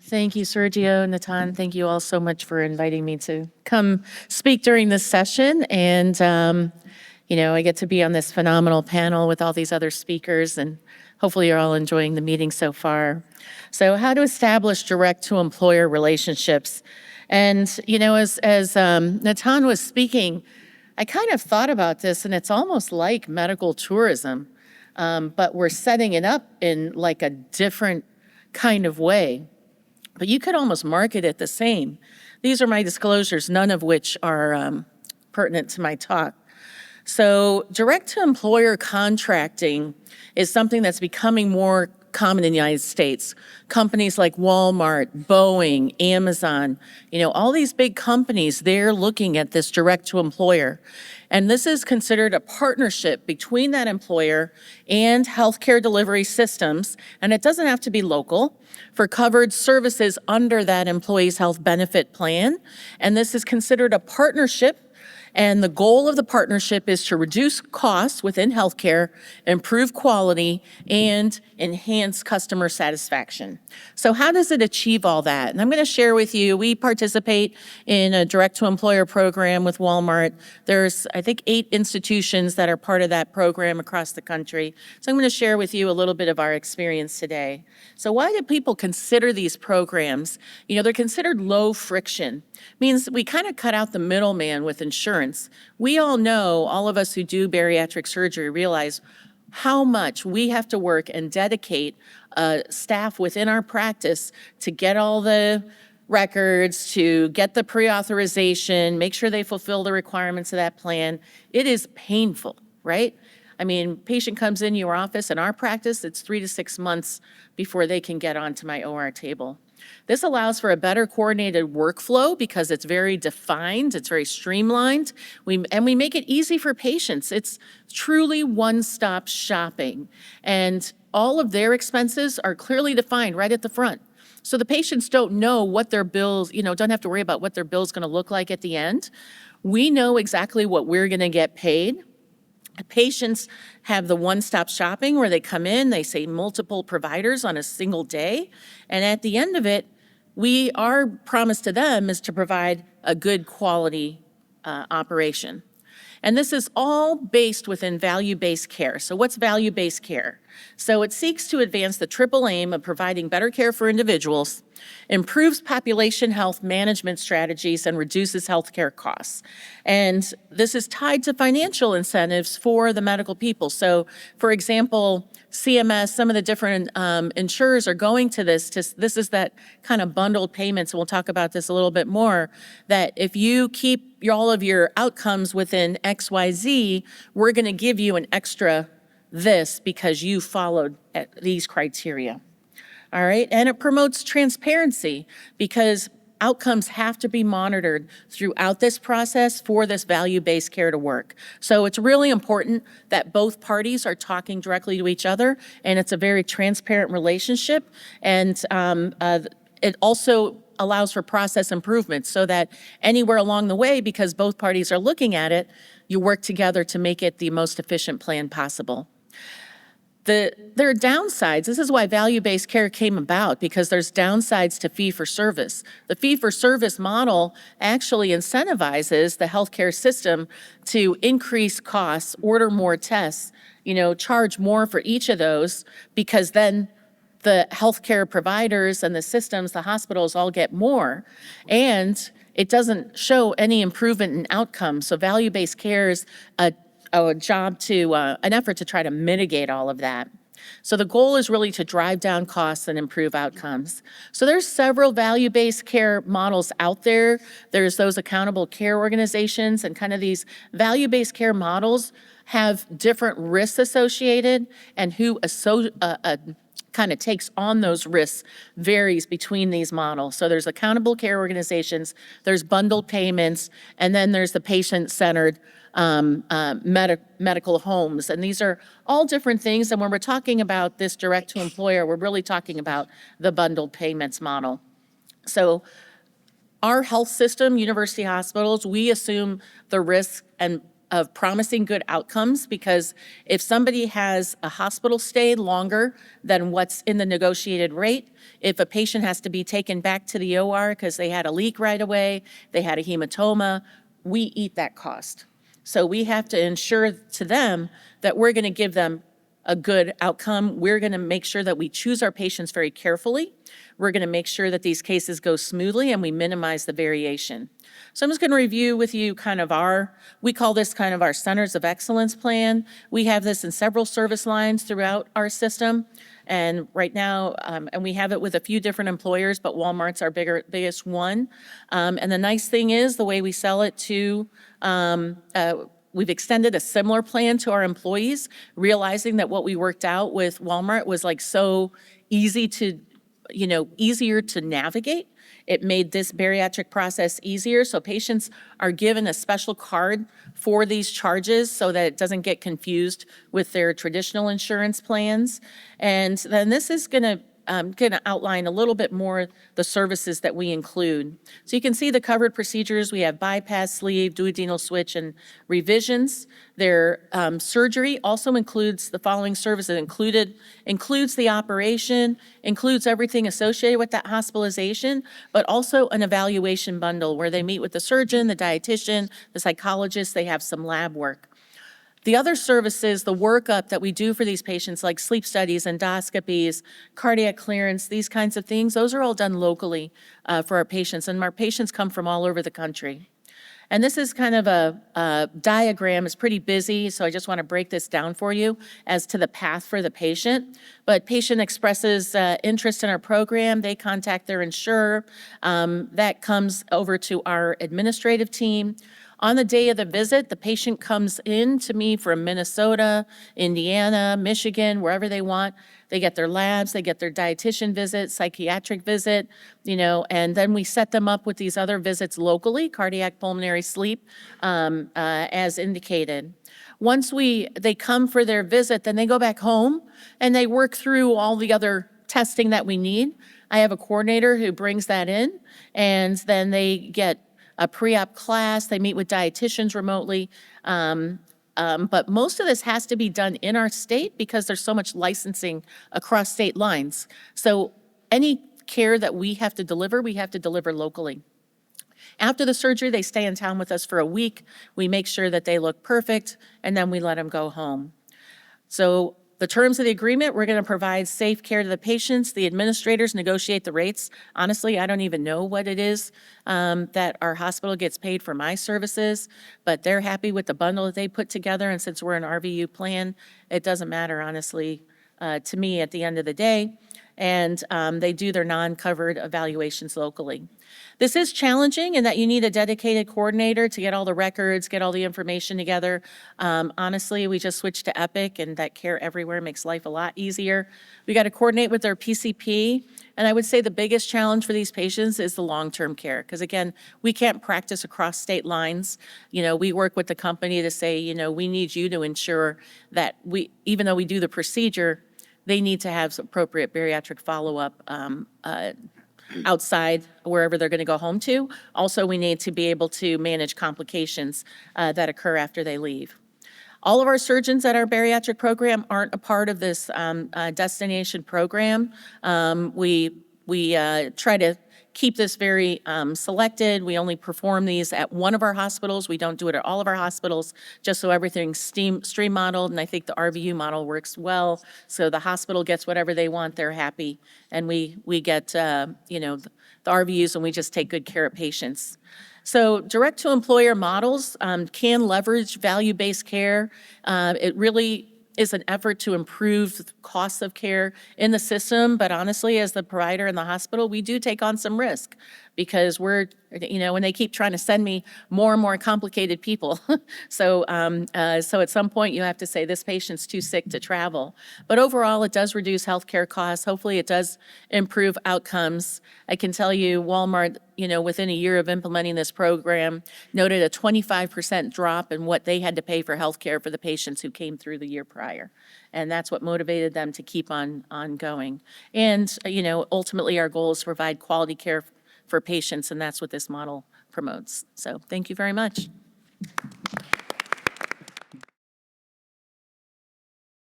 Thank you, Sergio, Natan. Thank you all so much for inviting me to come speak during this session. And, I get to be on this phenomenal panel with all these other speakers, and hopefully you're all enjoying the meeting so far. So how to establish direct-to-employer relationships. And, as Natan was speaking, I kind of thought about this, and it's almost like medical tourism, but we're setting it up in like a different kind of way. But you could almost market it the same. These are my disclosures, none of which are pertinent to my talk. So direct-to-employer contracting is something that's becoming more common in the United States. Companies like Walmart, Boeing, Amazon, all these big companies, they're looking at this direct-to-employer. And this is considered a partnership between that employer and healthcare delivery systems, and it doesn't have to be local, for covered services under that employee's health benefit plan. And this is considered a partnership. And the goal of the partnership is to reduce costs within healthcare, improve quality, and enhance customer satisfaction. So how does it achieve all that? And I'm going to share with you, we participate in a direct-to-employer program with Walmart. There's, I think, 8 institutions that are part of that program across the country. So I'm going to share with you a little bit of our experience today. So why do people consider these programs? They're considered low friction. Means we kind of cut out the middleman with insurance. We all know, all of us who do bariatric surgery realize how much we have to work and dedicate staff within our practice to get all the records, to get the pre-authorization, make sure they fulfill the requirements of that plan. It is painful, right? I mean, patient comes in your office, in our practice, it's 3 to 6 months before they can get onto my OR table. This allows for a better coordinated workflow because it's very defined, it's very streamlined, and we make it easy for patients. It's truly one-stop shopping, and all of their expenses are clearly defined right at the front. So the patients don't know what their bills, don't have to worry about what their bill's gonna look like at the end. We know exactly what we're gonna get paid. Patients have the one-stop shopping where they come in, they say multiple providers on a single day, and at the end of it, our promise to them is to provide a good quality operation. And this is all based within value-based care. So what's value-based care? So it seeks to advance the triple aim of providing better care for individuals, improves population health management strategies, and reduces healthcare costs. And this is tied to financial incentives for the medical people. So for example, CMS, some of the different insurers are going to this. This is that kind of bundled payments, and we'll talk about this a little bit more, that if you keep all of your outcomes within XYZ, we're gonna give you an extra this because you followed these criteria. All right, and it promotes transparency because outcomes have to be monitored throughout this process for this value-based care to work. So it's really important that both parties are talking directly to each other, and it's a very transparent relationship, and it also allows for process improvements so that anywhere along the way, because both parties are looking at it, you work together to make it the most efficient plan possible. There are downsides. This is why value-based care came about, because there's downsides to fee-for-service. The fee-for-service model actually incentivizes the healthcare system to increase costs, order more tests, charge more for each of those, because then the healthcare providers and the systems, the hospitals all get more, and it doesn't show any improvement in outcomes. So value-based care is an effort to try to mitigate all of that. So the goal is really to drive down costs and improve outcomes. So there's several value-based care models out there. There's those accountable care organizations, and kind of these value-based care models have different risks associated, and who kind of takes on those risks varies between these models. So there's accountable care organizations, there's bundled payments, and then there's the patient-centered medical homes. And these are all different things. And when we're talking about this direct-to-employer, we're really talking about the bundled payments model. So our health system, university hospitals, we assume the risk and of promising good outcomes, because if somebody has a hospital stay longer than what's in the negotiated rate, if a patient has to be taken back to the OR because they had a leak right away, they had a hematoma, we eat that cost. So we have to ensure to them that we're going to give them a good outcome. We're going to make sure that we choose our patients very carefully. We're going to make sure that these cases go smoothly and we minimize the variation. So I'm just going to review with you kind of we call this kind of our Centers of Excellence plan. We have this in several service lines throughout our system. And right now, and we have it with a few different employers, but Walmart's our biggest one. And the nice thing is the way we sell it to we've extended a similar plan to our employees, realizing that what we worked out with Walmart was like so easier to navigate. It made this bariatric process easier. So patients are given a special card for these charges so that it doesn't get confused with their traditional insurance plans. And then this is going to outline a little bit more the services that we include. So you can see the covered procedures. We have bypass, sleeve, duodenal switch, and revisions. Their surgery also includes the following services. Includes the operation, includes everything associated with that hospitalization, but also an evaluation bundle where they meet with the surgeon, the dietitian, the psychologist. They have some lab work. The other services, the workup that we do for these patients, like sleep studies, endoscopies, cardiac clearance, these kinds of things, those are all done locally for our patients, and our patients come from all over the country. And this is kind of a diagram. It's pretty busy, so I just want to break this down for you as to the path for the patient. But patient expresses interest in our program. They contact their insurer. That comes over to our administrative team. On the day of the visit, the patient comes in to me from Minnesota, Indiana, Michigan, wherever they want. They get their labs, they get their dietitian visit, psychiatric visit, and then we set them up with these other visits locally, cardiac, pulmonary, sleep, as indicated. Once they come for their visit, then they go back home and they work through all the other testing that we need. I have a coordinator who brings that in, and then they get a pre-op class. They meet with dietitians remotely. But most of this has to be done in our state because there's so much licensing across state lines. So any care that we have to deliver locally. After the surgery, they stay in town with us for a week. We make sure that they look perfect, and then we let them go home. So the terms of the agreement, we're going to provide safe care to the patients. The administrators negotiate the rates. Honestly, I don't even know what it is that our hospital gets paid for my services, but they're happy with the bundle that they put together. And since we're an RVU plan, it doesn't matter, honestly, to me at the end of the day. And they do their non-covered evaluations locally. This is challenging in that you need a dedicated coordinator to get all the records, get all the information together. Honestly, we just switched to Epic, and that Care Everywhere makes life a lot easier. We got to coordinate with their PCP, and I would say the biggest challenge for these patients is the long-term care, because again, we can't practice across state lines. We work with the company to say, we need you to ensure that even though we do the procedure, they need to have appropriate bariatric follow-up outside wherever they're going to go home to. Also, we need to be able to manage complications that occur after they leave. All of our surgeons at our bariatric program aren't a part of this destination program. We try to keep this very selected. We only perform these at one of our hospitals. We don't do it at all of our hospitals, just so everything's stream modeled, and I think the RVU model works well. So the hospital gets whatever they want, they're happy, and we get the RVUs, and we just take good care of patients. So direct-to-employer models can leverage value-based care. It really is an effort to improve the costs of care in the system, but honestly, as the provider in the hospital, we do take on some risk because when they keep trying to send me more and more complicated people. So at some point you have to say this patient's too sick to travel. But overall, it does reduce healthcare costs. Hopefully it does improve outcomes. I can tell you Walmart, within a year of implementing this program, noted a 25% drop in what they had to pay for healthcare for the patients who came through the year prior. And that's what motivated them to keep on going. And, ultimately our goal is to provide quality care for patients, and that's what this model promotes. So thank you very much.